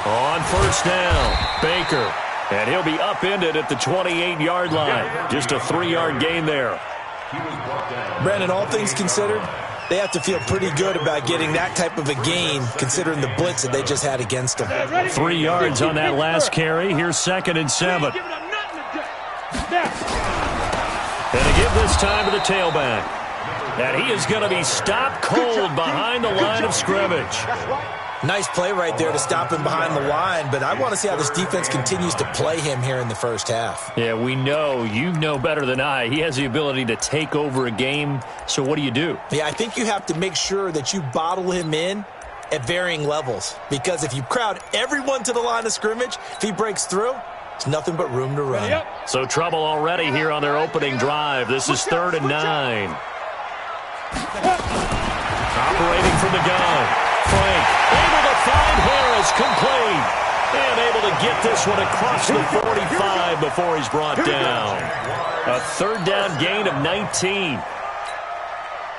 On first down, Baker. And he'll be upended at the 28-yard line. Just a 3-yard gain there. Brandon, all things considered, they have to feel pretty good about getting that type of a gain, considering the blitz that they just had against them. 3 yards on that last carry. Here's 2nd and 7. And to give this time to the tailback. And he is going to be stopped cold behind the line of scrimmage. Nice play right there to stop him behind the line, but I want to see how this defense continues to play him here in the first half. Yeah, we know. You know better than I. He has the ability to take over a game, so what do? Yeah, I think you have to make sure that you bottle him in at varying levels, because if you crowd everyone to the line of scrimmage, if he breaks through, there's nothing but room to run. So trouble already here on their opening drive. This is 3rd and 9. Operating from the gun. Frank able to find Harris, complete, and able to get this one across the 45 before he's brought down. A 3rd down gain of 19.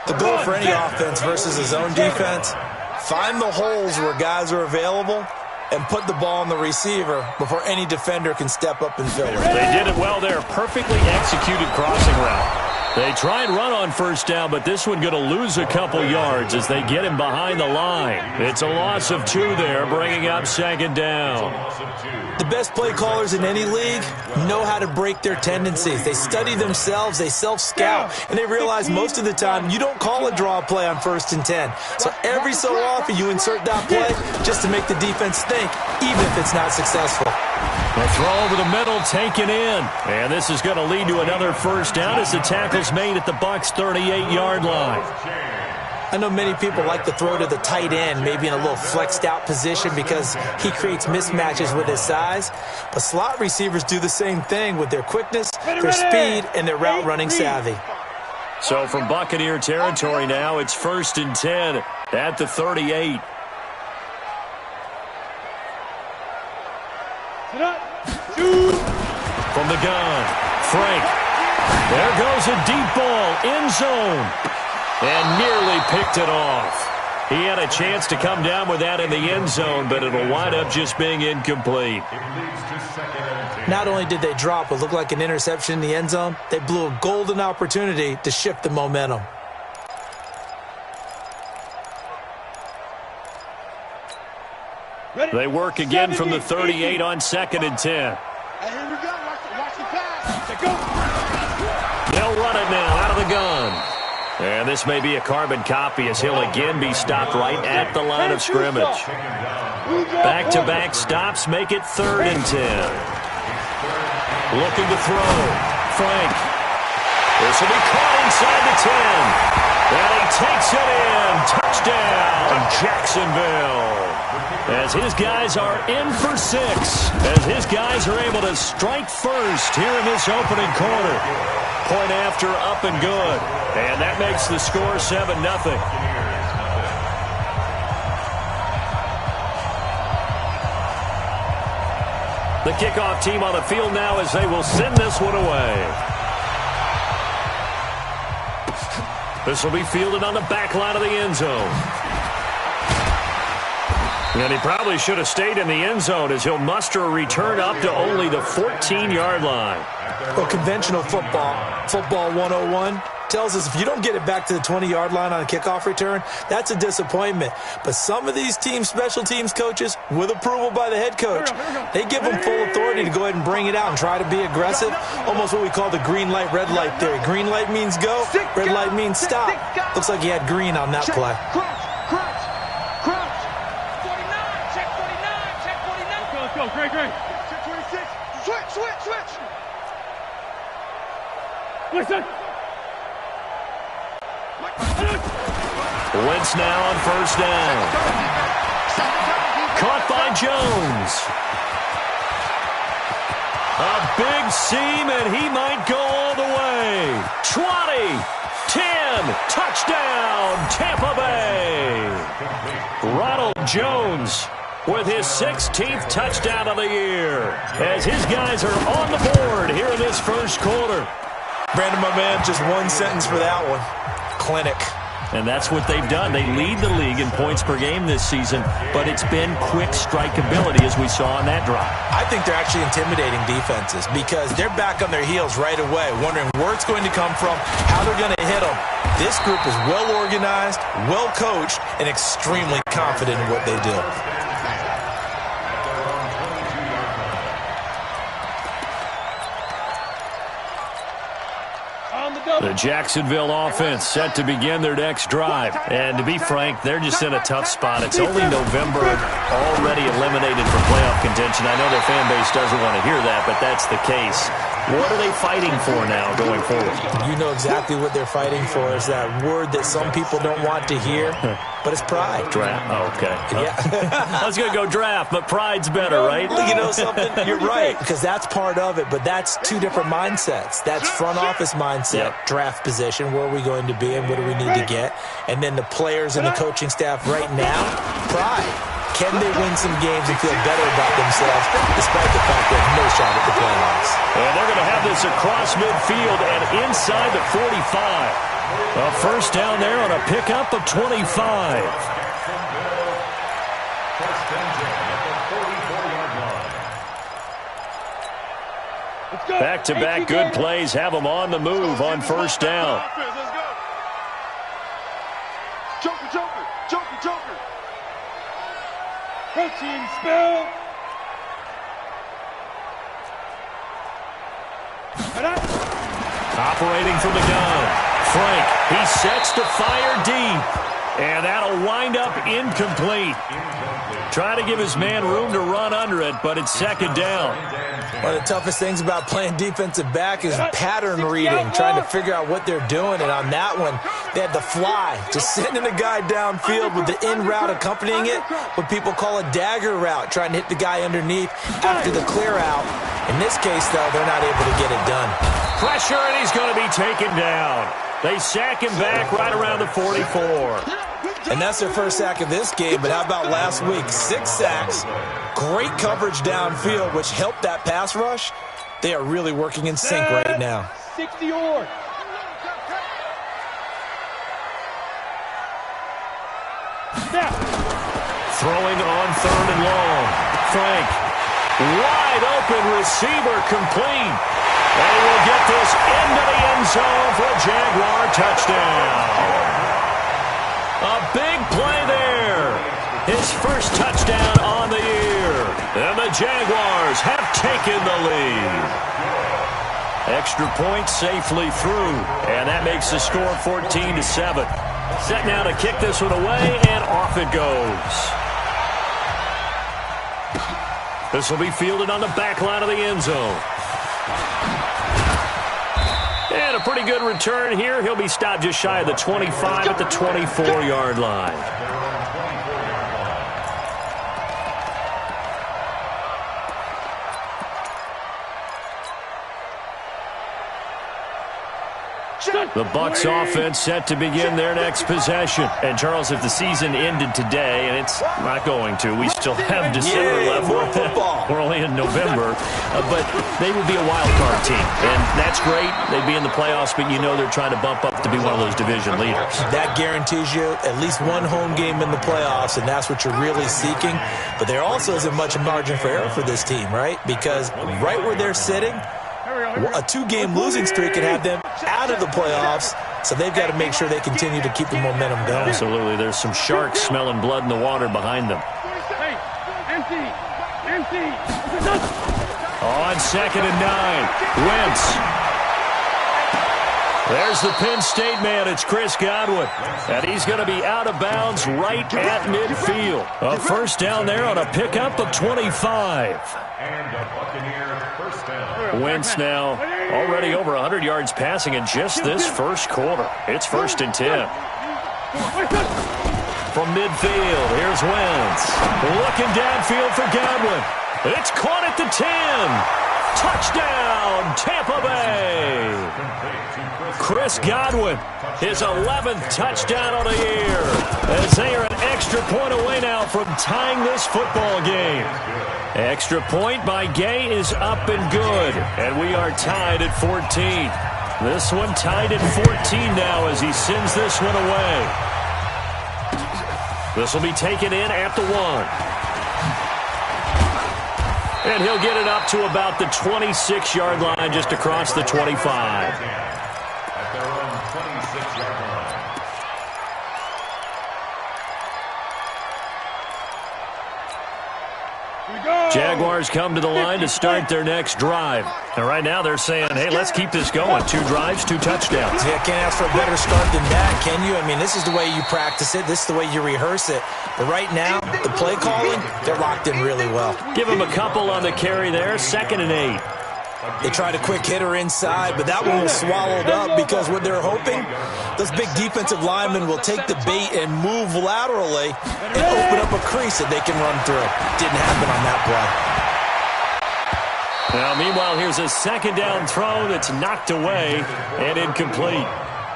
The goal for any offense versus his own defense, find the holes where guys are available and put the ball on the receiver before any defender can step up and fill it. They did it well there. Perfectly executed crossing route. They try and run on first down, but this one going to lose a couple yards as they get him behind the line. It's a loss of 2 there, bringing up 2nd down. The best play callers in any league know how to break their tendencies. They study themselves, they self-scout, and they realize most of the time you don't call a draw play on 1st and 10. So every so often you insert that play just to make the defense think, even if it's not successful. A throw over the middle, taken in. And this is going to lead to another first down as the tackle's made at the Bucs' 38-yard line. I know many people like to throw to the tight end, maybe in a little flexed out position because he creates mismatches with his size. But slot receivers do the same thing with their quickness, their speed, and their route running savvy. So from Buccaneer territory now, it's 1st and 10 at the 38. From the gun, Frank. There goes a deep ball, end zone. And nearly picked it off. He had a chance to come down with that in the end zone, but it'll wind up just being incomplete. Not only did they drop what looked like an interception in the end zone, they blew a golden opportunity to shift the momentum. They work again from the 38 on 2nd and 10. They'll run it now out of the gun. And this may be a carbon copy as he'll again be stopped right at the line of scrimmage. Back-to-back stops make it 3rd and 10. Looking to throw. Frank. This will be caught inside the 10. And he takes it in. Touchdown, Jacksonville. As his guys are in for 6. As his guys are able to strike first here in this opening quarter. Point after up and good. And that makes the score 7-0. The kickoff team on the field now as they will send this one away. This will be fielded on the back line of the end zone. And he probably should have stayed in the end zone as he'll muster a return up to only the 14-yard line. Well, conventional football 101, tells us if you don't get it back to the 20-yard line on a kickoff return, that's a disappointment. But some of these team special teams coaches, with approval by the head coach, they give them full authority to go ahead and bring it out and try to be aggressive, almost what we call the green light, red light theory. Green light means go, red light means stop. Looks like he had green on that play. Great. Check 26. Switch. Listen. Wentz now on first down. Caught by Jones. A big seam, and he might go all the way. 20, 10, touchdown, Tampa Bay. Ronald Jones with his 16th touchdown of the year as his guys are on the board here in this first quarter. Brandon, my man, just one sentence for that one. Clinic. And that's what they've done. They lead the league in points per game this season, but it's been quick strikeability as we saw on that drive. I think they're actually intimidating defenses because they're back on their heels right away, wondering where it's going to come from, how they're going to hit them. This group is well organized, well coached, and extremely confident in what they do. The Jacksonville offense set to begin their next drive. And to be frank, they're just in a tough spot. It's only November, already eliminated from playoff contention. I know their fan base doesn't want to hear that, but that's the case. What are they fighting for now going forward? You know exactly what they're fighting for. Is that word that some people don't want to hear, but it's pride. Draft. Oh, okay. Yeah. I was going to go draft, but pride's better, right? You know something? You're right, because that's part of it, but that's two different mindsets. That's front office mindset, draft position, where are we going to be and what do we need to get? And then the players and the coaching staff right now, pride. Can they win some games and feel better about themselves despite the fact they have no shot at the playoffs? And they're going to have this across midfield and inside the 45. A first down there on a pickup of 25. Back-to-back good plays have them on the move on first down. Joker. Protein spell. Operating from the gun. Frank, he sets to fire deep. And that'll wind up incomplete. Try to give his man room to run under it, but it's second down. One of the toughest things about playing defensive back is pattern reading, trying to figure out what they're doing. And on that one, they had the fly, just sending a guy downfield with the in route accompanying it, what people call a dagger route, trying to hit the guy underneath after the clear out. In this case, though, they're not able to get it done. Pressure, and he's going to be taken down. They sack him back right around the 44. And that's their first sack of this game, but how about last week? 6 sacks, great coverage downfield, which helped that pass rush. They are really working in sync right now. 60 yard. Throwing on third and long. Frank, wide open receiver, complete. They will get this into the end zone for a Jaguar touchdown. A big play there. His first touchdown on the year. And the Jaguars have taken the lead. Extra point safely through. And that makes the score 14-7. Set now to kick this one away, and off it goes. This will be fielded on the back line of the end zone. And a pretty good return here. He'll be stopped just shy of the 25 at the 24-yard line. The Bucs offense set to begin their next possession. And, Charles, if the season ended today, and it's not going to, we still have December left. We're only in November. But they would be a wild card team. And that's great. They'd be in the playoffs, but you know they're trying to bump up to be one of those division leaders. That guarantees you at least one home game in the playoffs, and that's what you're really seeking. But there also isn't much margin for error for this team, right? Because right where they're sitting, a 2-game losing streak can have them out of the playoffs, so they've got to make sure they continue to keep the momentum going. Absolutely. There's some sharks smelling blood in the water behind them. Hey, empty. On 2nd and 9, Wentz. There's the Penn State man. It's Chris Godwin. And he's going to be out of bounds right at midfield. A first down there on a pickup of 25. And a Buccaneer first down. Wentz now already over 100 yards passing in just this first quarter. It's 1st and 10. From midfield, here's Wentz. Looking downfield for Godwin. It's caught at the 10. Touchdown, Tampa Bay. Chris Godwin, his 11th touchdown of the year, as they are an extra point away now from tying this football game. Extra point by Gay is up and good, and we are tied at 14. This one tied at 14 now as he sends this one away. This will be taken in at the 1. And he'll get it up to about the 26-yard line, just across the 25. At their own 26-yard line. Jaguars come to the line to start their next drive. And right now they're saying, hey, let's keep this going. 2 drives, 2 touchdowns. Yeah, can't ask for a better start than that, can you? I mean, this is the way you practice it. This is the way you rehearse it. But right now, the play calling, they're locked in really well. Give him a couple on the carry there. 2nd and 8. They tried a quick hitter inside, but that one was swallowed up because what they're hoping, those big defensive linemen will take the bait and move laterally and open up a crease that they can run through. Didn't happen on that play. Now, meanwhile, here's a 2nd down throw that's knocked away and incomplete.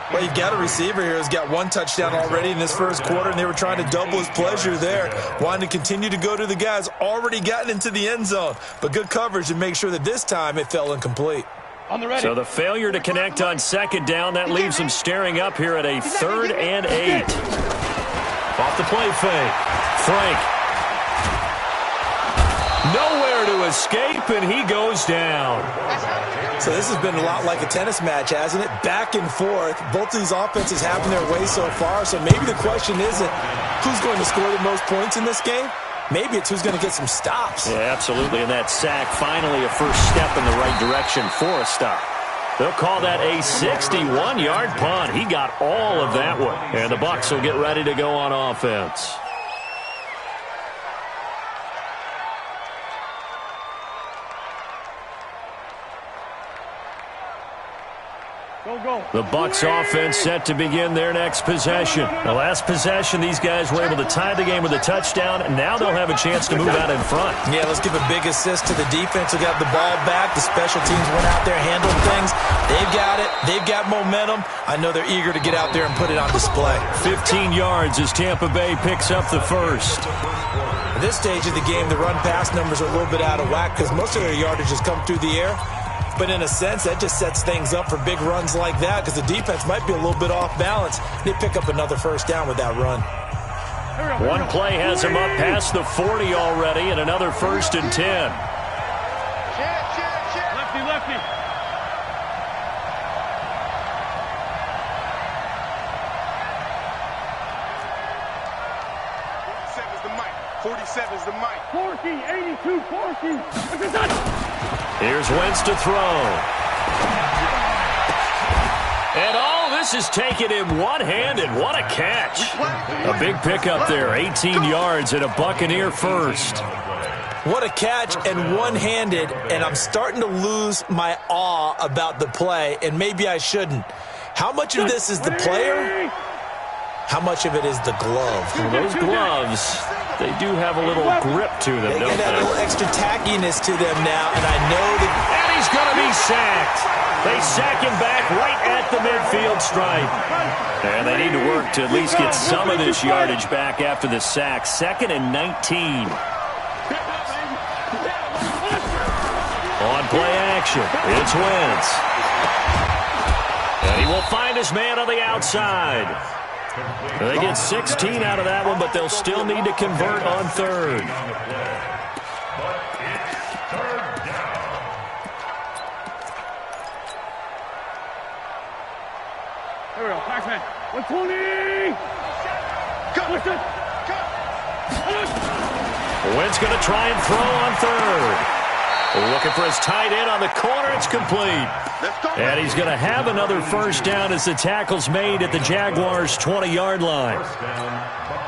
Well, you've got a receiver here who's got 1 touchdown already in this first quarter, and they were trying to double his pleasure there. Wanting to continue to go to the guys already gotten into the end zone. But good coverage to make sure that this time it fell incomplete. So the failure to connect on 2nd down, that leaves them staring up here at a 3rd and 8. Off the play fake. Frank. Nowhere to escape, and he goes down. So this has been a lot like a tennis match, hasn't it? Back and forth. Both of these offenses having their way so far. So maybe the question isn't who's going to score the most points in this game. Maybe it's who's going to get some stops. Yeah, absolutely. And that sack, finally a first step in the right direction for a stop. They'll call that a 61-yard punt. He got all of that one. And the Bucs will get ready to go on offense. The Bucs offense set to begin their next possession. The last possession, these guys were able to tie the game with a touchdown, and now they'll have a chance to move out in front. Yeah, let's give a big assist to the defense who got the ball back. The special teams went out there, handled things. They've got it. They've got momentum. I know they're eager to get out there and put it on display. 15 yards as Tampa Bay picks up the first. At this stage of the game, the run-pass numbers are a little bit out of whack because most of their yardage has come through the air. But in a sense, that just sets things up for big runs like that because the defense might be a little bit off balance. They pick up another first down with that run. One play has him up past the 40 already, and another 1st and 10. Lefty, lefty. 47's the mic. 40, 82, 40. Here's Wentz to throw. And all this is taken in one-handed. What a catch. A big pickup there, 18 yards and a Buccaneer first. What a catch and one-handed, and I'm starting to lose my awe about the play, and maybe I shouldn't. How much of this is the player? How much of it is the glove? Well, those gloves, they do have a little grip to them, They don't get that they? little extra tackiness to them now, and I know that. And he's going to be sacked. They sack him back right at the midfield stripe. And they need to work to at least get some of this yardage back after the sack. 2nd and 19. On play action, it's Wentz. And he will find his man on the outside. They get 16 out of that one, but they'll still need to convert on 3rd. There we go. Paxman. 120. Cut. Wentz going to try and throw on 3rd. Looking for his tight end on the corner. It's complete. And he's going to have another first down as the tackle's made at the Jaguars' 20-yard line.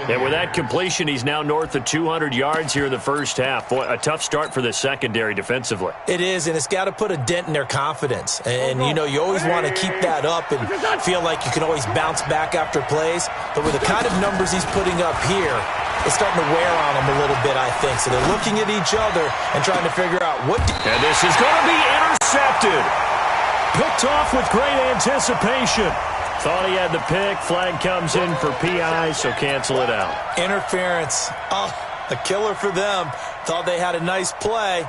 And with that completion, he's now north of 200 yards here in the first half. Boy, a tough start for the secondary defensively. It is, and it's got to put a dent in their confidence. And, you know, you always want to keep that up and feel like you can always bounce back after plays. But with the kind of numbers he's putting up here, it's starting to wear on them a little bit, I think. So they're looking at each other and trying to figure out what. And this is going to be intercepted. Picked off with great anticipation. Thought he had the pick. Flag comes in for PI, so cancel it out. Interference. Oh, a killer for them. Thought they had a nice play.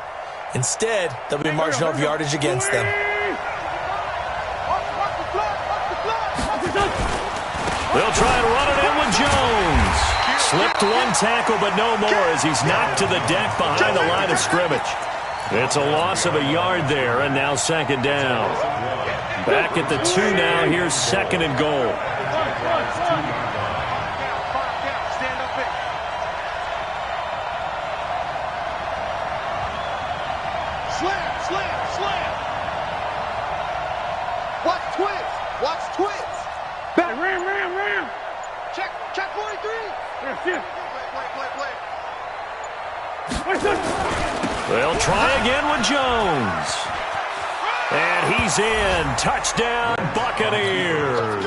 Instead, they'll be marching off yardage against them. They'll try and run it in with Jones. Slipped one tackle, but no more as he's knocked to the deck behind the line of scrimmage. It's a loss of a yard there, and now second down. Back at the 2 now. Here's second and goal. Slam. Watch twins. Back. Ram. Check 43. Yeah. They'll try again with Jones. And he's in. Touchdown, Buccaneers.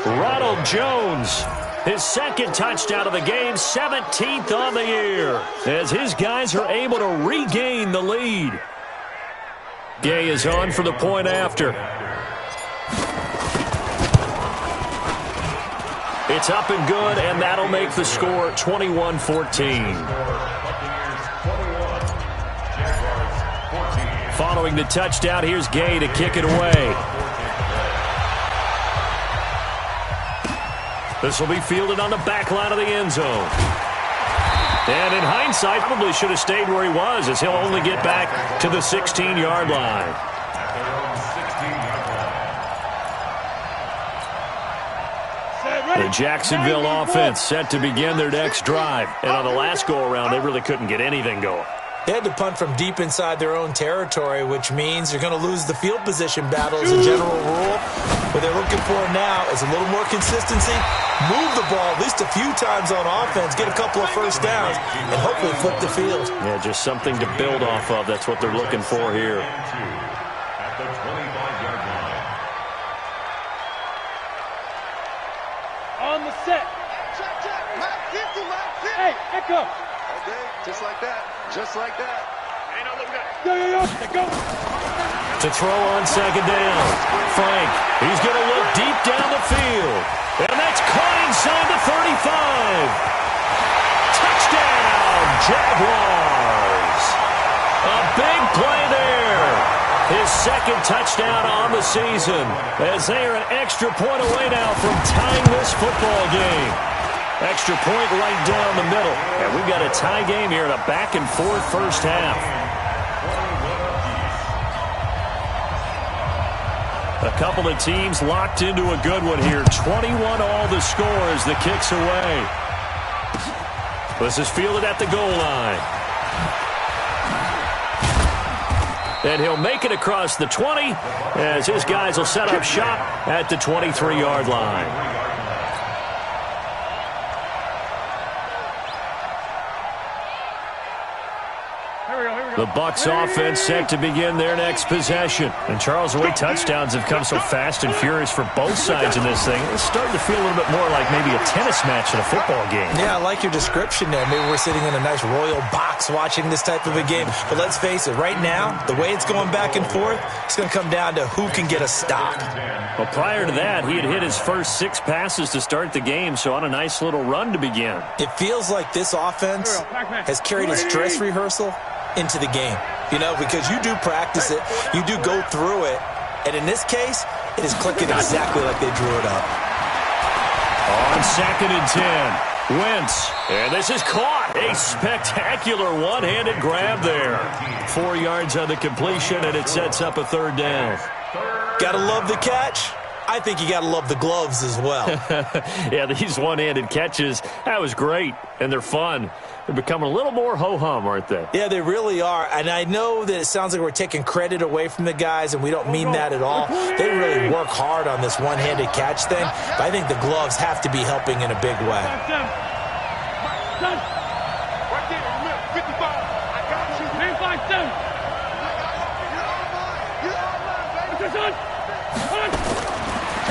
Ronald Jones, his second touchdown of the game, 17th on the year, as his guys are able to regain the lead. Gay is on for the point after. It's up and good, and that'll make the score 21-14. Following the touchdown, here's Gay to kick it away. This will be fielded on the back line of the end zone. And in hindsight, probably should have stayed where he was, as he'll only get back to the 16-yard line. The Jacksonville offense set to begin their next drive. And on the last go-around, they really couldn't get anything going. They had to punt from deep inside their own territory, which means you're going to lose the field position battle as a general rule. What they're looking for now is a little more consistency, move the ball at least a few times on offense, get a couple of first downs, and hopefully flip the field. Yeah, just something to build off of. That's what they're looking for here. At the 25-yard line. On the set. Check. Mike 50. Hey, echo. Okay, just like that. Ain't no looking back. Yo. Go. To throw on second down. Frank, he's going to look deep down the field. And that's caught inside the 35. Touchdown, Jaguars. A big play there. His second touchdown on the season, as they are an extra point away now from tying this football game. Extra point right down the middle. And we've got a tie game here in a back-and-forth first half. A couple of teams locked into a good one here. 21 all the score as the kick's away. This is fielded at the goal line. And he'll make it across the 20 as his guys will set up shop at the 23-yard line. The Bucs offense set to begin their next possession. And Charles, the way touchdowns have come so fast and furious for both sides in this thing, it's starting to feel a little bit more like maybe a tennis match in a football game. Yeah, I like your description there. Maybe we're sitting in a nice royal box watching this type of a game. But let's face it, right now, the way it's going back and forth, it's going to come down to who can get a stop. Well, prior to that, he had hit his first 6 passes to start the game, so on a nice little run to begin. It feels like this offense has carried its dress rehearsal into the game, because you do practice it, you do go through it, and in this case, it is clicking exactly like they drew it up. On 2nd and 10, Wentz, and this is caught. A spectacular one-handed grab there. 4 yards on the completion, and it sets up a 3rd down. Gotta love the catch. I think you gotta love the gloves as well. Yeah, these one-handed catches, that was great, and they're fun. They're becoming a little more ho-hum, aren't they? Yeah, they really are. And I know that it sounds like we're taking credit away from the guys, and we don't mean that at all. They really work hard on this one-handed catch thing, but I think the gloves have to be helping in a big way. Right there, remember, 55. I got you. Man, 5-7. You're all right, baby.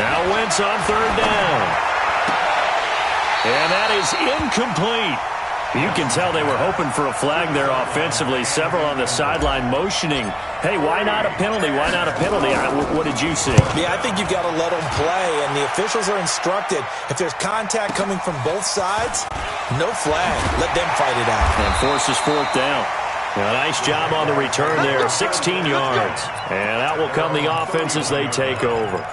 Now Wentz on 3rd down. And that is incomplete. You can tell they were hoping for a flag there offensively. Several on the sideline motioning, hey, why not a penalty? Why not a penalty? What did you see? Yeah, I think you've got to let them play, and the officials are instructed, if there's contact coming from both sides, no flag. Let them fight it out. And forces 4th down. A nice job on the return there, 16 yards. And out will come the offense as they take over.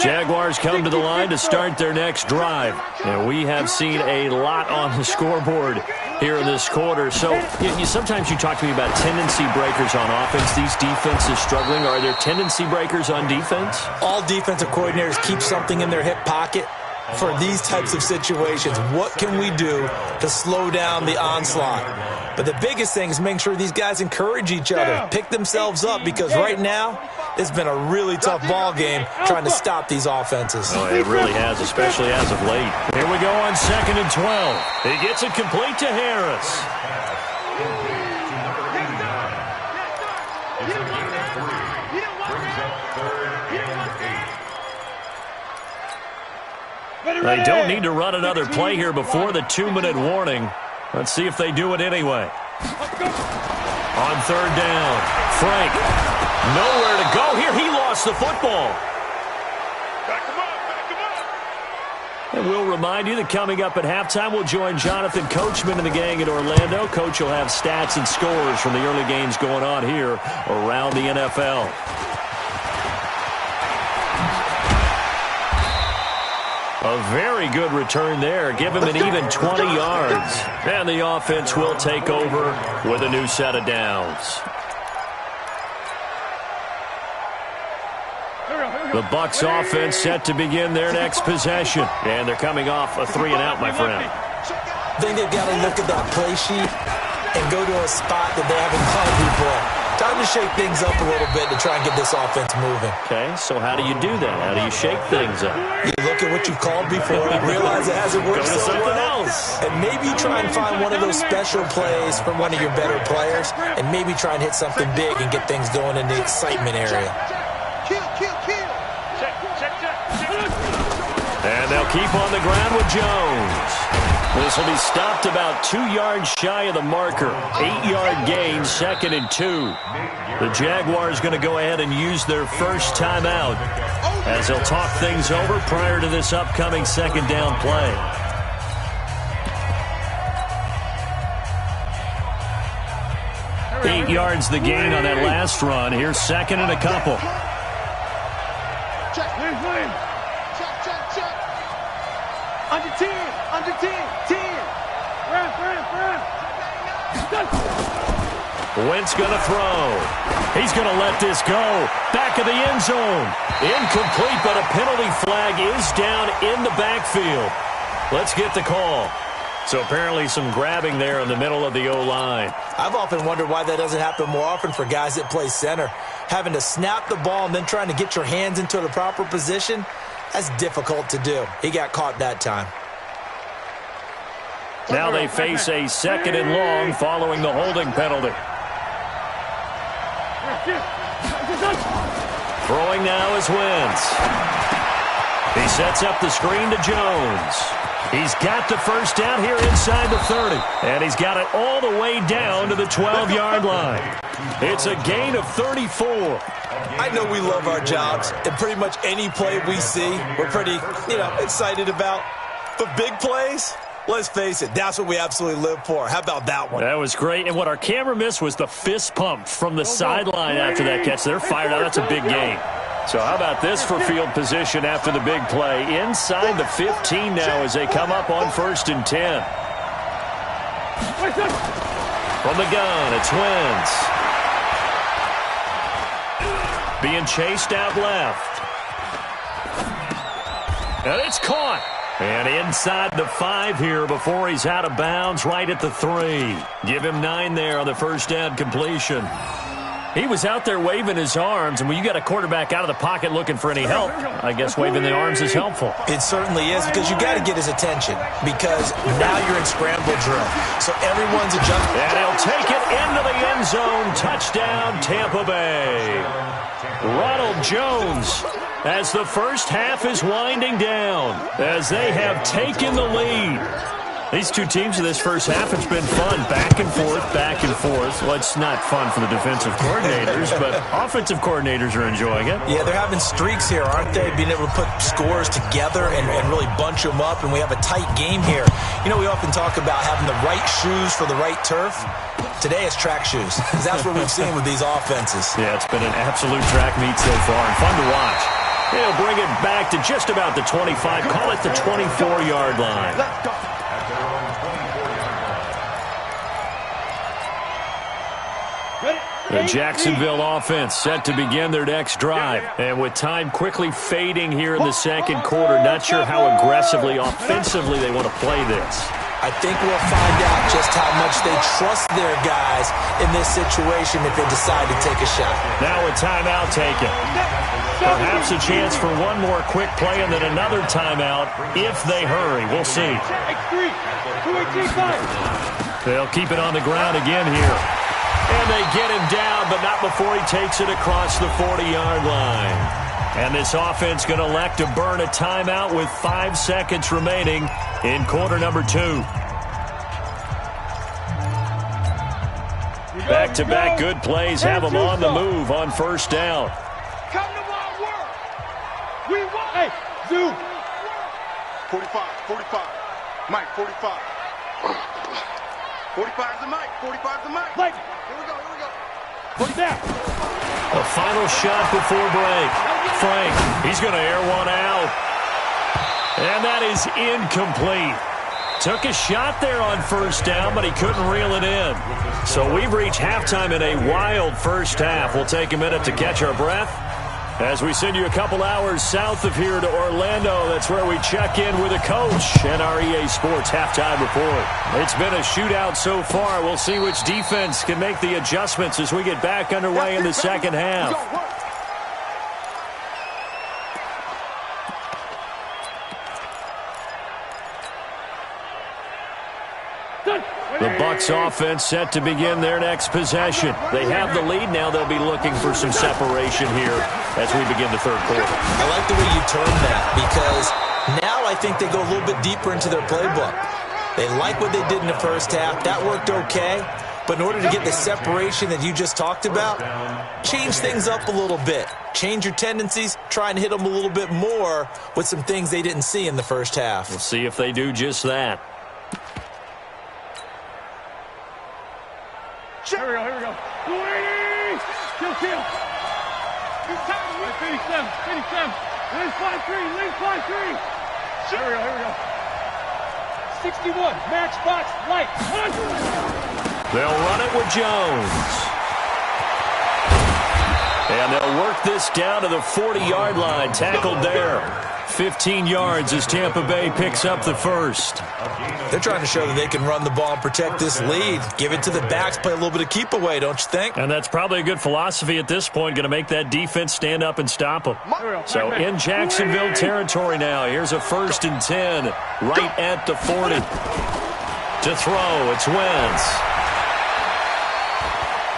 Jaguars come to the line to start their next drive. And we have seen a lot on the scoreboard here in this quarter. So sometimes you talk to me about tendency breakers on offense. These defenses struggling. Are there tendency breakers on defense? All defensive coordinators keep something in their hip pocket for these types of situations. What can we do to slow down the onslaught? But the biggest thing is making sure these guys encourage each other, pick themselves up, because right now it's been a really tough ball game trying to stop these offenses. Oh, it really has, especially as of late. Here we go on 2nd and 12. He gets it complete to Harris. They don't need to run another play here before the 2-minute warning. Let's see if they do it anyway. On 3rd down, Frank. Nowhere to go here. He lost the football. Back him up, back him up. And we'll remind you that coming up at halftime, we'll join Jonathan Coachman and the gang in Orlando. Coach will have stats and scores from the early games going on here around the NFL. A very good return there. Give him an even 20 yards. And the offense will take over with a new set of downs. The Bucs offense set to begin their next possession. And they're coming off a 3-and-out, my friend. I think they've got to look at that play sheet and go to a spot that they haven't called before. Time to shake things up a little bit to try and get this offense moving. Okay, so how do you do that? How do you shake things up? You look at what you've called before and realize it hasn't worked Go to so something well. else. And maybe try and find one of those special plays from one of your better players, and maybe try and hit something big and get things going in the excitement area. Kill, kill, kill. Check, check, check. And they'll keep on the ground with Jones. This will be stopped about 2 yards shy of the marker. 8-yard gain, 2nd and 2. The Jaguars going to go ahead and use their first timeout as they'll talk things over prior to this upcoming 2nd down play. Eight yards the gain on that last run. Here's 2nd and a couple. Check, check, check, check. Under 10, under 10, 10. Wentz going to throw. He's going to let this go. Back of the end zone. Incomplete, but a penalty flag is down in the backfield. Let's get the call. So apparently some grabbing there in the middle of the O-line. I've often wondered why that doesn't happen more often for guys that play center. Having to snap the ball and then trying to get your hands into the proper position, that's difficult to do. He got caught that time. Now they face a 2nd and long following the holding penalty. Throwing now is Wentz. He sets up the screen to Jones. He's got the first down here inside the 30. And he's got it all the way down to the 12-yard line. It's a gain of 34. I know we love our jobs, and pretty much any play we see, we're pretty, excited about. But big plays, let's face it, that's what we absolutely live for. How about that one? That was great. And what our camera missed was the fist pump from the sideline after that catch. They're fired out. That's a big gain. So how about this for field position after the big play? Inside the 15 now as they come up on 1st and 10. From the gun, it's Wentz. Being chased out left. And it's caught. And inside the 5 here before he's out of bounds, right at the 3. Give him 9 there on the first down completion. He was out there waving his arms, and when you got a quarterback out of the pocket looking for any help, I guess waving the arms is helpful. It certainly is, because you got to get his attention, because now you're in scramble drill. So everyone's adjusting. And he'll take it into the end zone. Touchdown, Tampa Bay. Ronald Jones, as the first half is winding down, as they have taken the lead. These two teams in this first half, it's been fun. Back and forth, back and forth. Well, it's not fun for the defensive coordinators, but offensive coordinators are enjoying it. Yeah, they're having streaks here, aren't they? Being able to put scores together and really bunch them up, and we have a tight game here. We often talk about having the right shoes for the right turf. Today it's track shoes, because that's what we've seen with these offenses. Yeah, it's been an absolute track meet so far, and fun to watch. He'll bring it back to just about the 25. Call it the 24-yard line. Let's go. At their own 24-yard line. The Jacksonville offense set to begin their next drive. And with time quickly fading here in the second quarter, not sure how aggressively, offensively they want to play this. I think we'll find out just how much they trust their guys in this situation if they decide to take a shot. Now a timeout taken. Perhaps a chance for one more quick play and then another timeout if they hurry. We'll see. They'll keep it on the ground again here. And they get him down, but not before he takes it across the 40-yard line. And this offense going to elect to burn a timeout with 5 seconds remaining in quarter number 2. Back-to-back good plays have them on the move on first down. Come to my work. We want. Hey, Zoo. 45. Mike, 45. 45's the Mike. 45's the Mike. Mike. Here we go. Put it down. A final shot before break. Frank, he's going to air one out. And that is incomplete. Took a shot there on first down, but he couldn't reel it in. So we've reached halftime in a wild first half. We'll take a minute to catch our breath as we send you a couple hours south of here to Orlando. That's where we check in with a coach and our EA Sports halftime report. It's been a shootout so far. We'll see which defense can make the adjustments as we get back underway in the second half. The Bucs offense set to begin their next possession. They have the lead now. They'll be looking for some separation here as we begin the third quarter. I like the way you term that because now I think they go a little bit deeper into their playbook. They like what they did in the first half. That worked okay. But in order to get the separation that you just talked about, change things up a little bit. Change your tendencies. Try and hit them a little bit more with some things they didn't see in the first half. We'll see if they do just that. Here we go. Kill. 57. Lean 5-3. Here we go. 61. Matchbox light. They'll run it with Jones. And they'll work this down to the 40-yard line. Tackled there. 15 yards as Tampa Bay picks up the first. They're trying to show that they can run the ball and protect this lead. Give it to the backs, play a little bit of keep away, don't you think? And that's probably a good philosophy at this point, going to make that defense stand up and stop them. So in Jacksonville territory now, here's a 1st and 10 right at the 40. To throw, it's Wentz.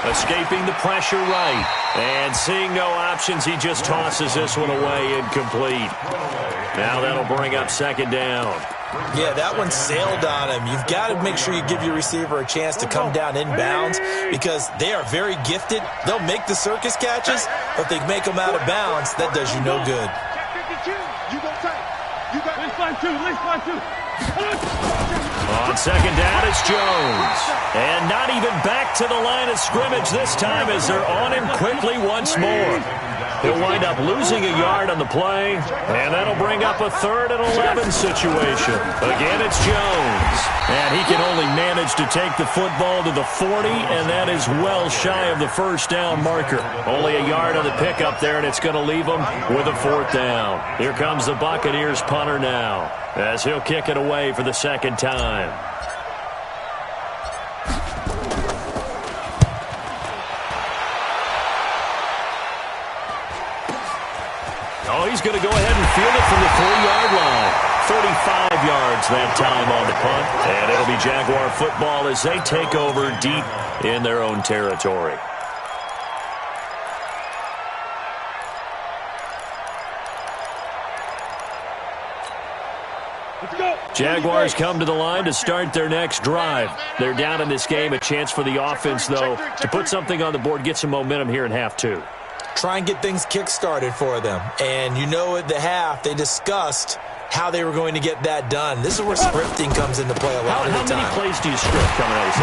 Escaping the pressure right. And seeing no options, he just tosses this one away incomplete. Now that'll bring up second down. Yeah, that one sailed on him. You've got to make sure you give your receiver a chance to come down inbounds because they are very gifted. They'll make the circus catches, but if they make them out of bounds, that does you no good. You go tight. You got Lean 5-2. On second down, it's Jones. And not even back to the line of scrimmage this time as they're on him quickly once more. He'll wind up losing a yard on the play, and that'll bring up a 3rd and 11 situation. Again, it's Jones. And he can only manage to take the football to the 40, and that is well shy of the first down marker. Only a yard on the pickup there, and it's going to leave him with a 4th down. Here comes the Buccaneers punter now, as he'll kick it away for the second time. Oh, he's going to go ahead and field it from the 4-yard line. 35 yards that time on the punt. And it'll be Jaguar football as they take over deep in their own territory. Jaguars come to the line to start their next drive. They're down in this game. A chance for the offense, though, to put something on the board, get some momentum here in half 2. Try and get things kick-started for them. And you know at the half, they discussed how they were going to get that done. This is where scripting comes into play a lot of the time. How many plays do you script coming out of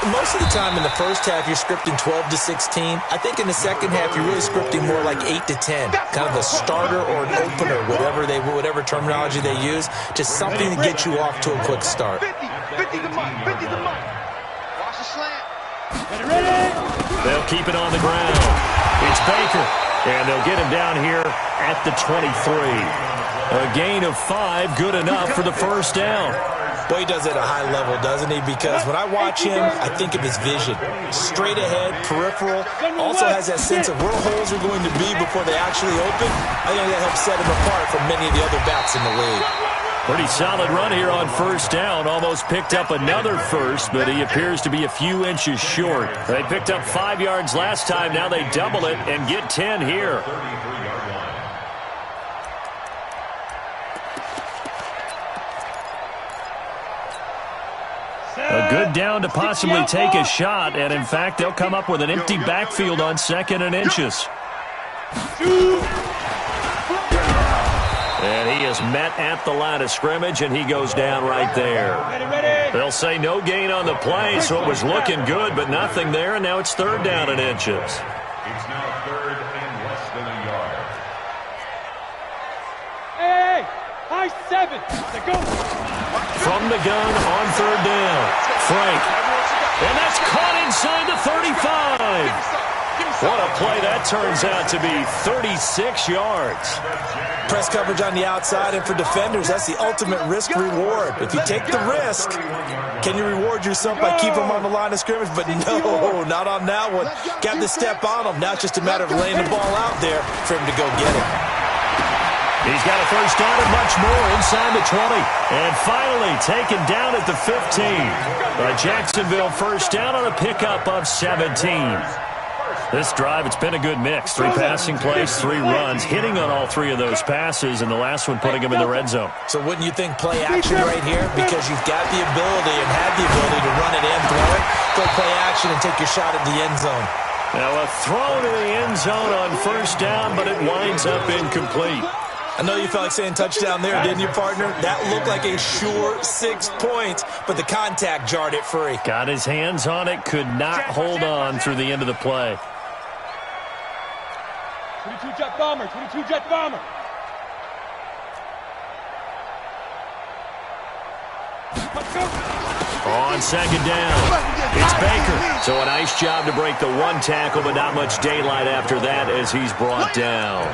Most of the time in the first half, you're scripting 12 to 16. I think in the second half, you're really scripting more like 8 to 10. Kind of a starter or an opener, whatever terminology they use. Just something to get you off to a quick start. 50 to Mike. 50 to Mike. Watch the slant. Ready? They'll keep it on the ground. It's Baker, and they'll get him down here at the 23. A gain of 5, good enough for the first down. Boy, he does it at a high level, doesn't he? Because when I watch him, I think of his vision. Straight ahead, peripheral, also has that sense of where holes are going to be before they actually open. I think that helps set him apart from many of the other backs in the league. Pretty solid run here on first down. Almost picked up another first, but he appears to be a few inches short. They picked up 5 yards last time. Now they double it and get 10 here. A good down to possibly take a shot, and in fact, they'll come up with an empty backfield on 2nd and inches. And he is met at the line of scrimmage, and he goes down right there. They'll say no gain on the play, so it was looking good, but nothing there, and now it's 3rd down and inches. It's now 3rd and less than a yard. Hey, high 7. Let's go. From the gun on 3rd down. Frank. And that's caught inside the 35. What a play that turns out to be. 36 yards. Press coverage on the outside, and for defenders, that's the ultimate risk-reward. If you take the risk, can you reward yourself by keeping them on the line of scrimmage? But no, not on that one. Got to step on them. Now it's just a matter of laying the ball out there for him to go get it. He's got a first down and much more inside the 20. And finally taken down at the 15. A Jacksonville first down on a pickup of 17. This drive, it's been a good mix. 3 passing plays, 3 runs, hitting on all 3 of those passes, and the last one putting him in the red zone. So wouldn't you think play action right here? Because you've got the ability and have the ability to run it and throw it. Go play action and take your shot at the end zone. Now a throw to the end zone on first down, but it winds up incomplete. I know you felt like saying touchdown there, didn't you, partner? That looked like a sure 6 points, but the contact jarred it free. Got his hands on it, could not hold on through the end of the play. 22 jet bomber, 22 jet bomber. Let's go. On 2nd down, it's Baker. So a nice job to break the 1 tackle, but not much daylight after that as he's brought down.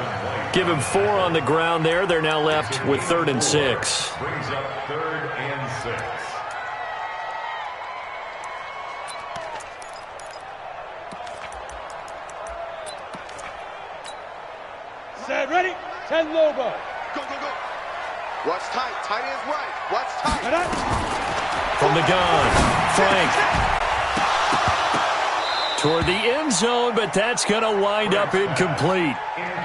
Give him 4 on the ground there. They're now left with 3rd and 6. Brings up 3rd and 6. Set, ready? 10 Lobo. Go. Watch tight. Tight ends right. Watch tight. From the gun, Frank. Toward the end zone, but that's going to wind up incomplete.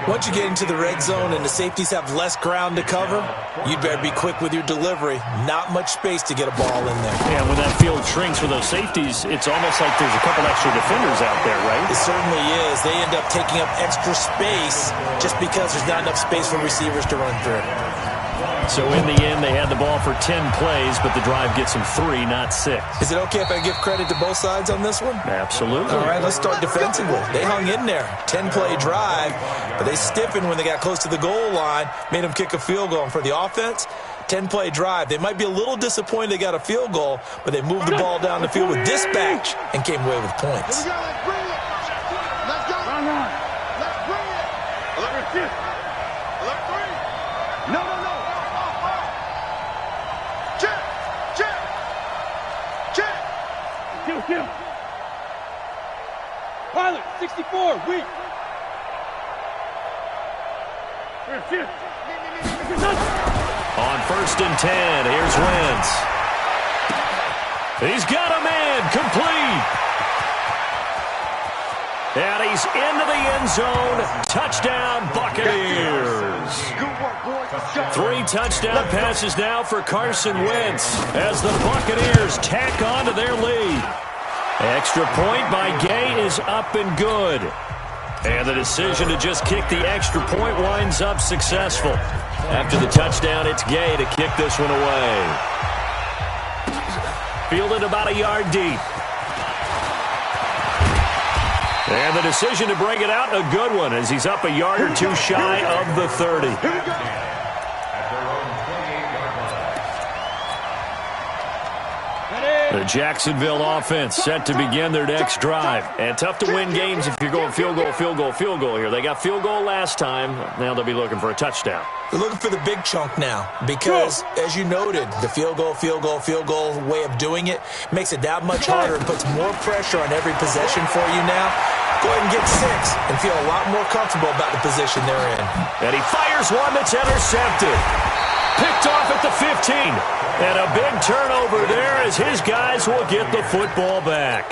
Once you get into the red zone and the safeties have less ground to cover, you'd better be quick with your delivery. Not much space to get a ball in there. Yeah, when that field shrinks with those safeties, it's almost like there's a couple extra defenders out there, right? It certainly is. They end up taking up extra space just because there's not enough space for receivers to run through. So in the end, they had the ball for 10 plays, but the drive gets them 3, not 6. Is it okay if I give credit to both sides on this one? Absolutely. All right, let's start defensively. They hung in there. 10-play drive, but they stiffened when they got close to the goal line, made them kick a field goal. And for the offense, 10-play drive. They might be a little disappointed they got a field goal, but they moved the ball down the field with dispatch and came away with points. Here we go. Let's bring it. Let's go. Let's bring it. Alert 3. No. Kill. Pilot, 64, weak. On 1st and 10, here's Wentz. He's got a man, complete. And he's into the end zone. Touchdown, Buccaneers. 3 touchdown passes now for Carson Wentz as the Buccaneers tack on to their lead. Extra point by Gay is up and good. And the decision to just kick the extra point winds up successful. After the touchdown, it's Gay to kick this one away. Fielded about a yard deep. And the decision to bring it out, a good one, as he's up a yard or two shy of the 30. At their own 28-yard line. The Jacksonville offense set to begin their next drive. And tough to win games if you're going field goal, field goal, field goal here. They got field goal last time. Now they'll be looking for a touchdown. They're looking for the big chunk now because, as you noted, the field goal way of doing it makes it that much harder and puts more pressure on every possession for you now. Go ahead and get 6 and feel a lot more comfortable about the position they're in. And he fires one that's intercepted. Picked off at the 15. And a big turnover there as his guys will get the football back.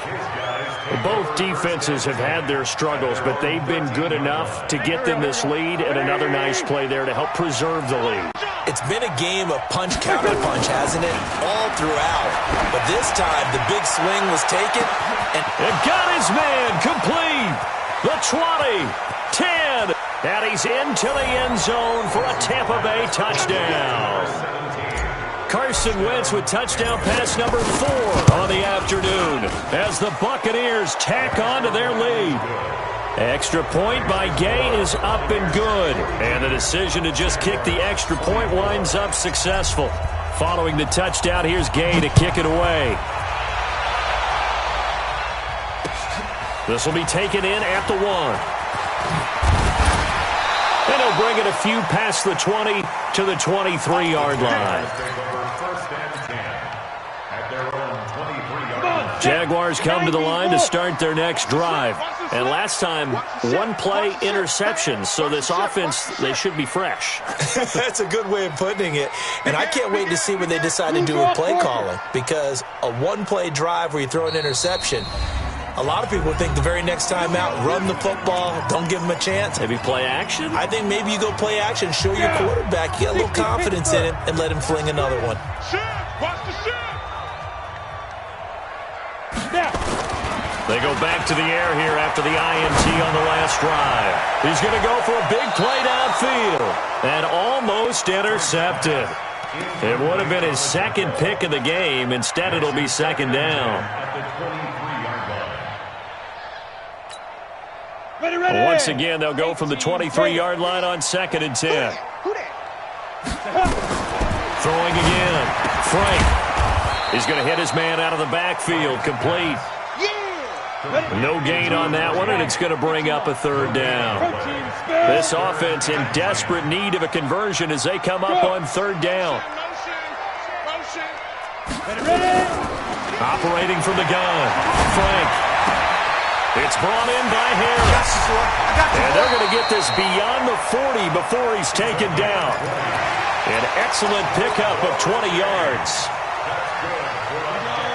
Both defenses have had their struggles, but they've been good enough to get them this lead, and another nice play there to help preserve the lead. It's been a game of punch-counter-punch, hasn't it? All throughout. But this time, the big swing was taken. And got his man complete. The 20, 10, and he's into the end zone for a Tampa Bay touchdown. Carson Wentz with touchdown pass number 4 on the afternoon as the Buccaneers tack on to their lead. Extra point by Gay is up and good. And the decision to just kick the extra point winds up successful. Following the touchdown, here's Gay to kick it away. This will be taken in at the 1. And he'll bring it a few past the 20 to the 23-yard line. Jaguars come to the line to start their next drive. And last time, 1-play interception. So this offense, they should be fresh. That's a good way of putting it. And I can't wait to see what they decide to do with play calling. Because a 1-play drive where you throw an interception, a lot of people think the very next time out, run the football, don't give them a chance. Maybe play action? I think maybe you go play action, show your quarterback, you get a little confidence in him, and let him fling another one. Watch the shot. They go back to the air here after the INT on the last drive. He's going to go for a big play downfield and almost intercepted. It would have been his second pick of the game. Instead, it'll be second down. Once again, they'll go from the 23-yard line on 2nd and 10. Throwing again. Frank. He's going to hit his man out of the backfield. Complete. No gain on that one, and it's going to bring up a 3rd down. This offense in desperate need of a conversion as they come up on 3rd down. Operating from the gun. Frank. It's brought in by Harris. And they're going to get this beyond the 40 before he's taken down. An excellent pickup of 20 yards.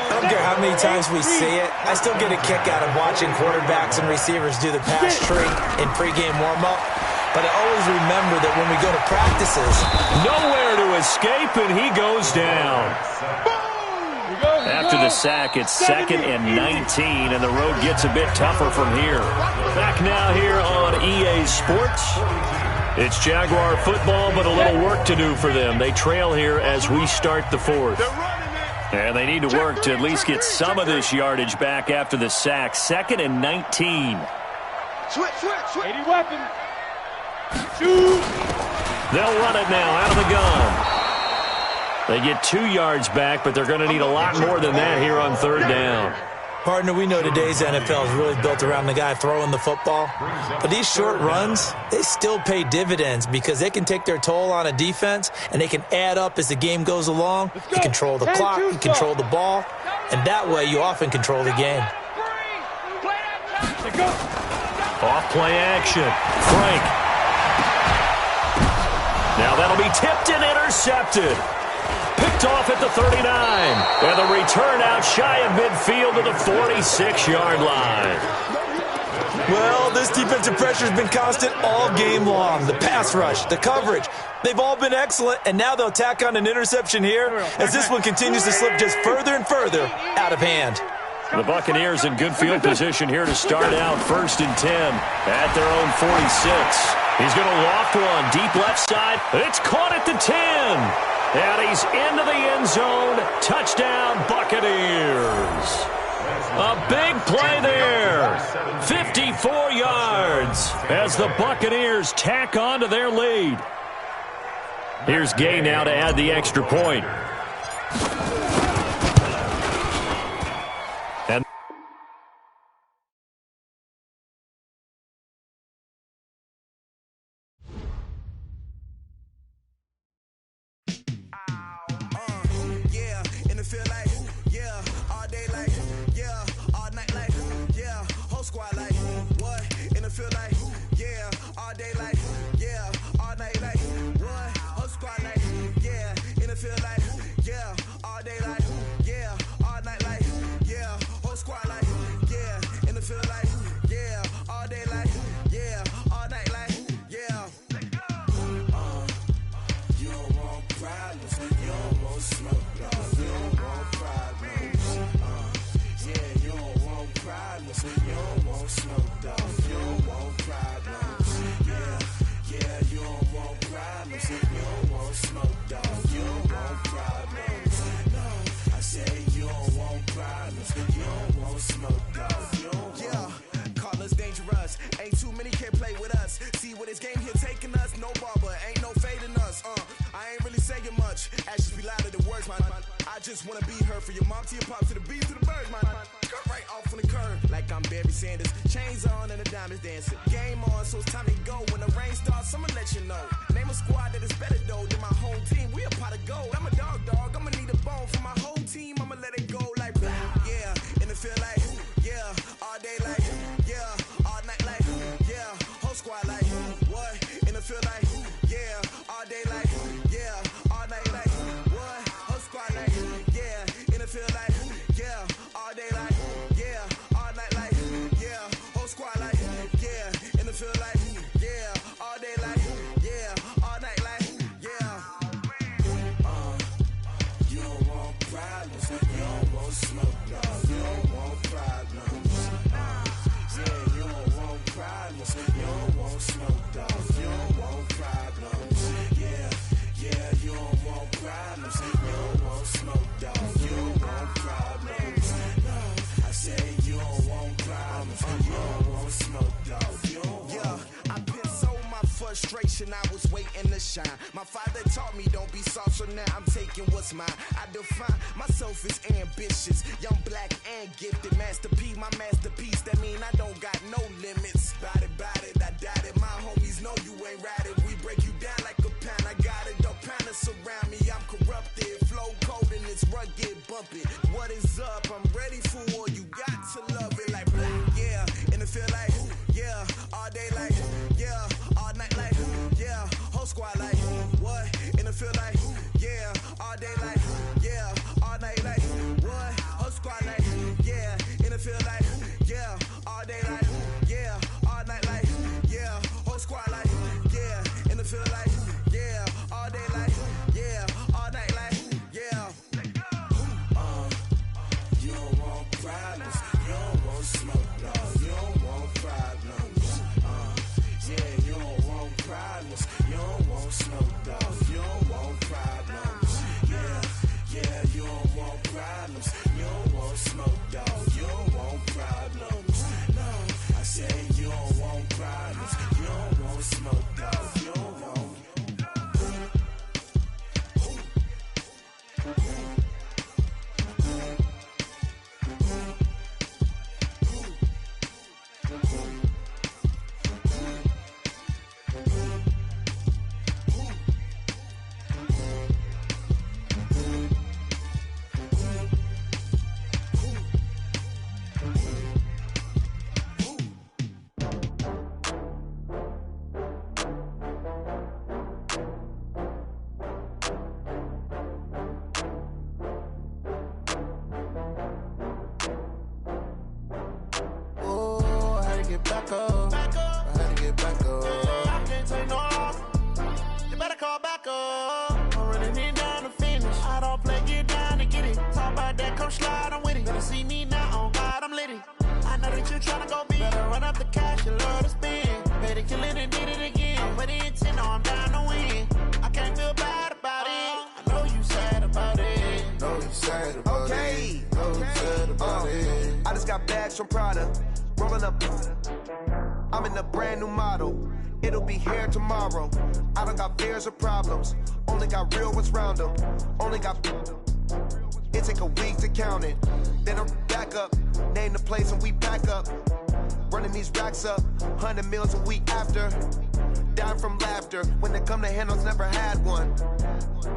I don't care how many times we see it. I still get a kick out of watching quarterbacks and receivers do the pass tree in pregame warm-up. But I always remember that when we go to practices, nowhere to escape, and he goes down. After the sack, it's 2nd and 19, and the road gets a bit tougher from here. Back now here on EA Sports. It's Jaguar football, but a little work to do for them. They trail here as we start the 4th. And they need to work to at least get some of this yardage back after the sack. 2nd and 19. Switch. 80 weapons. They'll run it now out of the gun. They get 2 yards back, but they're going to need a lot more than that here on 3rd down. Partner, we know today's NFL is really built around the guy throwing the football. But these short runs, they still pay dividends because they can take their toll on a defense, and they can add up as the game goes along. You control the clock, you control the ball, and that way you often control the game. Off play action. Frank. Now that'll be tipped and intercepted. Picked off at the 39. And the return out shy of midfield to the 46-yard line. Well, this defensive pressure has been constant all game long. The pass rush, the coverage, they've all been excellent, and now they'll tack on an interception here as this one continues to slip just further and further out of hand. The Buccaneers in good field position here to start out 1st and 10 at their own 46. He's going to loft one deep left side. It's caught at the 10. And he's into the end zone. Touchdown, Buccaneers. A big play there. 54 yards as the Buccaneers tack on to their lead. Here's Gay now to add the extra point. And I was waiting to shine. My father taught me don't be soft, so now I'm taking what's mine. I define myself as ambitious, young, black, and gifted. Masterpiece, my masterpiece. That mean I don't got no limits. Bout it, I doubt it. My homies know you ain't ratted. We break you down like a pound. I got it, don't pound us around me. I'm corrupted, flow cold and it's rugged, bumpy. What is up? I'm ready for war. You got to love it like black, yeah. And it feel like, yeah, all day like, yeah, all night like, yeah, whole squad like, what? And it feel like, yeah, all day like, yeah, all night like, what? Whole squad like, yeah, and it feel like, yeah, all day like, yeah, all night like, yeah, whole squad like, yeah, and it feel like, yeah, all day like, yeah, all night like, yeah. You don't want problems, you don't want smoke, no, you don't want problems. Yeah, you don't want problems, you don't want smoke, dog, you don't want problems. Yeah, you don't want problems, you don't want smoke, dog, you don't want problems. No, I say you don't want problems, you don't want smoke, dog, you don't want. Slide on with it. Better see me now on know that you tryna go big. Better run up the cash, you love to spend. Better kill it and did it again. I'm with the intent, no, I'm down to win. I can't feel bad about it. I know you sad about it. Know you sad about it. Know you sad about it. I just got bags from Prada. Rolling up. I'm in a brand new model. It'll be here tomorrow. I don't got fears or problems. Only got real ones round them. Only got. It take a week to count it. Then I'm back up. Name the place and we back up. Running these racks up. 100 meals a week after. Dying from laughter. When they come to handles, never had one.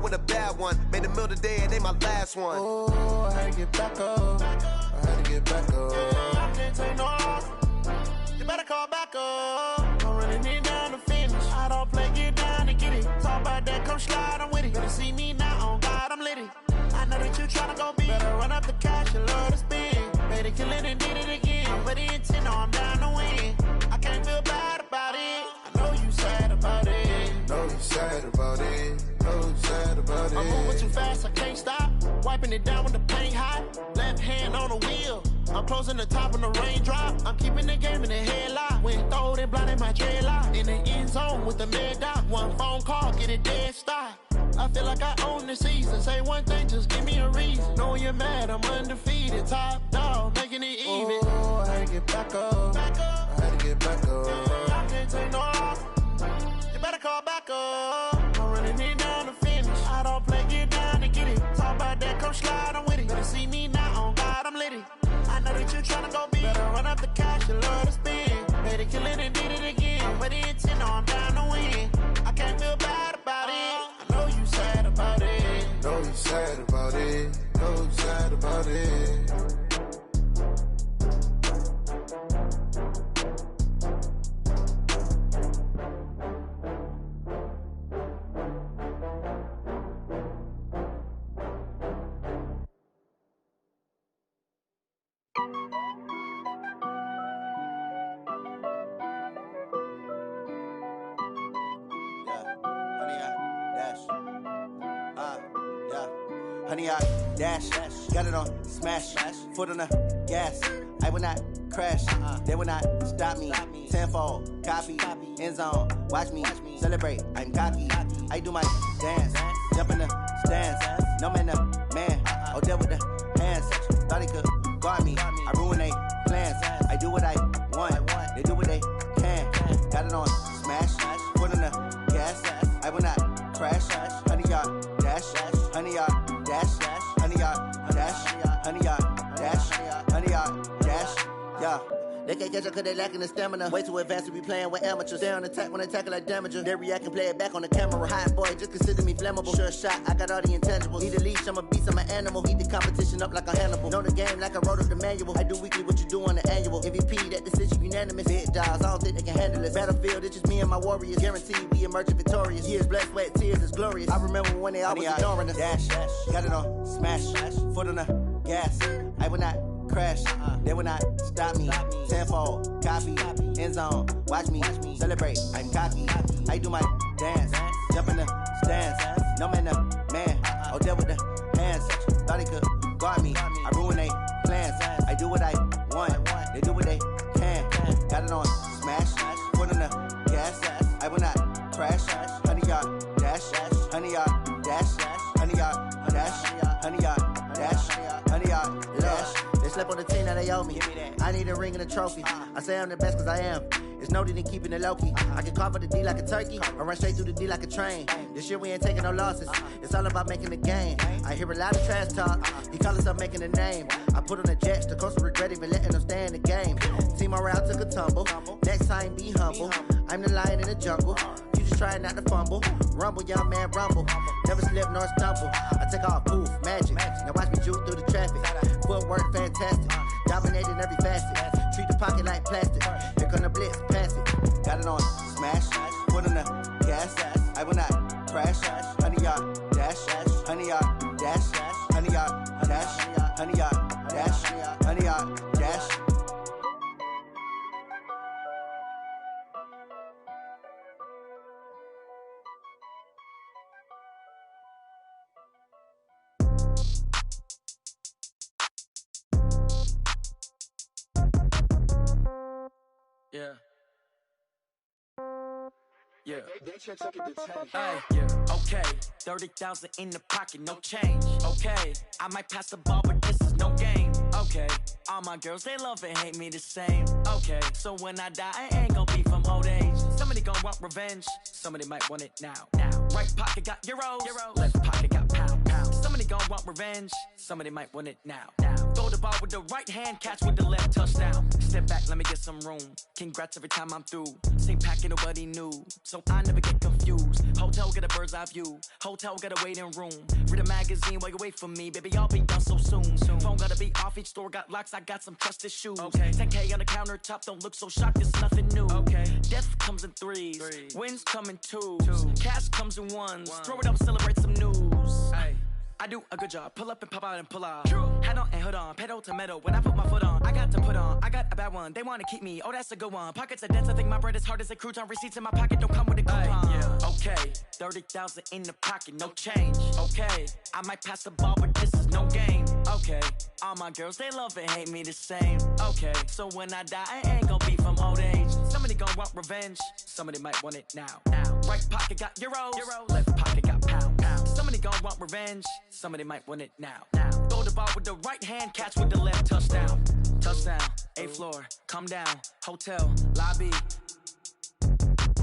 With a bad one. Made a meal today and they my last one. Oh, I had to get back up. I had to get back up. I can't take no loss. You better call back up. I'm running it down to finish. I don't play, get down to get it. Talk about that, come slide, I'm with it. Better see me now, on God, I'm litty. I know that you tryna go big. Better run up the cash, you love to spend. Better kill it and did it again. I'm with the intent, no, I'm down to win. I can't feel bad about it. I know you sad about it. Know you sad about it. Know you sad about it. I'm moving too fast, I can't stop. Wiping it down with the paint hot. Left hand on the wheel. I'm closing the top on the raindrop. I'm keeping the game in the headlock. When throwed and blinded my dreadlock. In the end zone with the mad dot. One phone call, get it dead stop. I feel like I own the season. Say one thing, just give me a reason. Knowing you're mad, I'm undefeated. Top dog, making it even. Oh, I had to get back up. I had to get back up. I can't take no loss. You better call back up. I'm running it down to finish. I don't play, get down to get it. Talk about that, come slide, I'm with it. Better see me now, on God, I'm litty. I know that you tryna go big. Better run up the cash, you love to spend. Better kill it and did it again. I'm with the intent, no, I'm down to win. I can't feel bad about it. I know you sad about it. Know you sad about it. Know you sad about it. Honey, I dash, got it on smash, foot on the gas. I will not crash, they will not stop me. Tenfold, copy, end zone, watch me celebrate. I'm cocky, I do my dance, jump in the stands. No man, the man, oh, there with the hands. Thought he could guard me, I ruin they plans. I do what I want, they do what they can. Got it on smash, foot on the gas. I will not crash, honey, y'all dash, honey, y'all dash, honey, y'all dash, honey, y'all dash, honey, y'all dash, yeah. They can't catch up cause they lacking the stamina. Way too advanced to be playing with amateurs. Stay on attack when they tackle like damager. They react and play it back on the camera. Hot boy, just consider me flammable. Sure shot, I got all the intangibles. Need a leash, I'm a beast, I'm an animal. Heat the competition up like a Hannibal. Know the game like I wrote up the manual. I do weekly what you do on the annual. MVP, that decision unanimous. Big dogs, I don't think they can handle it. Battlefield, it's just me and my warriors. Guaranteed we emerge victorious. Years, blood, sweat, tears, it's glorious. I remember when they always ignoring us. Dash, got it on smash, foot on the gas. I will not crash, they will not stop me. Tenfold, copy, end zone, watch me celebrate. I'm cocky, I do my dance, jump in the stands. No man, the man, oh, there with the hands. Thought he could guard me, I ruin they plans. I do what I want, they do what they can. Got it on smash, foot on the gas. I will not crash, honey, y'all dash, honey, y'all dash, honey, y'all dash, honey, y'all dash, honey, y'all dash. They slept on the team, now they owe me. I need a ring and a trophy. I say I'm the best cause I am. It's no need in keeping it low-key. I can carve up the D like a turkey, or run straight through the D like a train. This year we ain't taking no losses. It's all about making the game. I hear a lot of trash talk. He call himself making a name. I put on the Jets, the coach will regret even letting them stay in the game. Team morale took a tumble. Next time be humble. I'm the lion in the jungle. You just try not to fumble. Rumble, young man, rumble. Never slip nor stumble. I take off, poof, magic. Now watch me juke through the traffic. Footwork fantastic. Dominating every facet. Treat the pocket like plastic. Here come the blitz, pass it. Got it on smash. Foot on the gas. I will not crash. Honey, y'all dash. Honey, y'all dash. Honey, y'all dash. Honey, y'all dash. Honey, y'all dash. Yeah. Yeah. Hey, yeah. Okay, 30,000 in the pocket, no change. Okay, I might pass the ball, but this is no game. Okay, all my girls, they love and hate me the same. Okay, so when I die, I ain't gon' be from old age. Somebody gon' want revenge, somebody might want it now. Right pocket got euros, left pocket got pound. Somebody gon' want revenge, somebody might want it now. Throw the ball with the right hand, catch with the left, touchdown. Step back, let me get some room. Congrats every time I'm through. Same packet, nobody knew, so I never get confused. Hotel get a bird's eye view. Hotel get a waiting room. Read a magazine while you wait for me, baby. I'll be done so soon. Phone gotta be off. Each store got locks. I got some trusted shoes. Okay. 10K on the countertop. Don't look so shocked. It's nothing new. Okay. Death comes in threes. Wins come in twos. Cash comes in ones. Throw it up, celebrate some news. Hey. I do a good job. Pull up and pop out and pull out. Head on and hood on. Pedal to metal. When I put my foot on, I got to put on. I got a bad one. They want to keep me. Oh, that's a good one. Pockets are dense. I think my bread is hard as a crouton. Receipts in my pocket don't come with a coupon. Yeah. Okay. 30,000 in the pocket. No change. Okay. I might pass the ball, but this is no game. Okay. All my girls, they love and hate me the same. Okay. So when I die, I ain't gon' be from old age. Somebody gon' want revenge. Somebody might want it now. Right pocket got euros. Left pocket got pound. Somebody gon' want revenge. Somebody might want it now. Throw the ball with the right hand, catch with the left, touchdown. Touchdown, 8th floor, come down, hotel, lobby.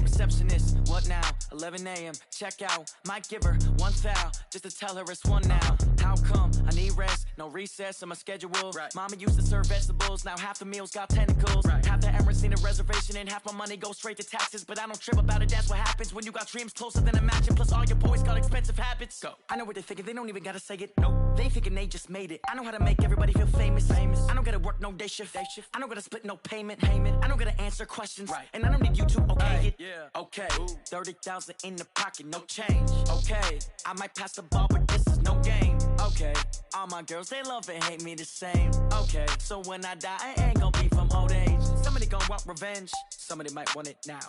Receptionist, what now? 11 a.m., check out. Might give her one foul, just to tell her it's one now. How come? I need rest, no recess in my schedule. Right. Mama used to serve vegetables, now half the meals got tentacles. Right. Half the errands need a reservation and half my money goes straight to taxes. But I don't trip about it, that's what happens when you got dreams closer than a match. And plus all your boys got expensive habits. Go. I know what they're thinking, they don't even gotta say it. Nope. They thinking they just made it. I know how to make everybody feel famous. I don't gotta work no day shift. I don't gotta split no payment. I don't gotta answer questions. Right. And I don't need you to okay it. Yeah. Okay, 30,000 in the pocket, no change. Okay, I might pass the ball, but this is no game. Okay, all my girls, they love and hate me the same. Okay, so when I die, I ain't gon' be from old age. Somebody gon' want revenge, somebody might want it now.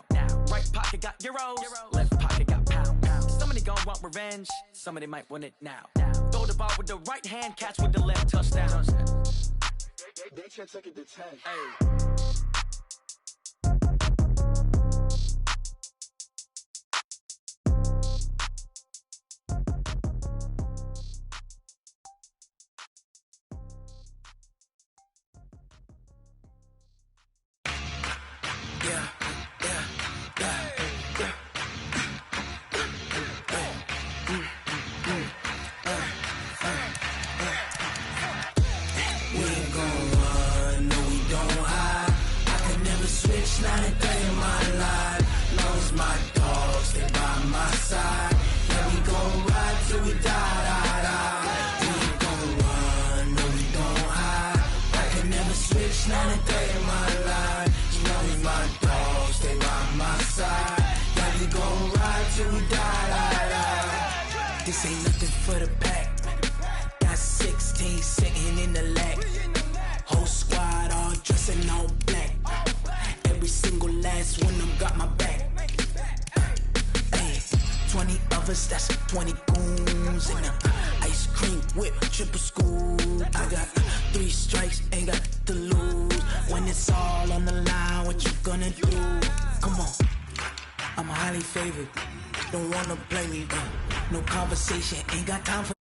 Right pocket got euros, left pocket got pound. Somebody gon' want revenge, somebody might want it now. Throw the ball with the right hand, catch with the left, touchdown. They just took it to 10. Hey. Not a day in my life. Lost my dogs, they by my side. Yeah, we gon' ride till we die. We ain't gon' run, no we don't hide. I can never switch, not a day in my life. Lost my dogs, they by my side. Yeah, we gon' ride till we die. This ain't nothing for the pack. Got 16 sitting in the lag. Whole squad all dressing all black. Every single last one of them got my back. Hey, 20 of us, that's 20 goons. And ice cream whip, triple scoop. I got 3 strikes, ain't got to lose. When it's all on the line, what you gonna do? Come on, I'm highly favored. Don't wanna play me, no conversation, ain't got time for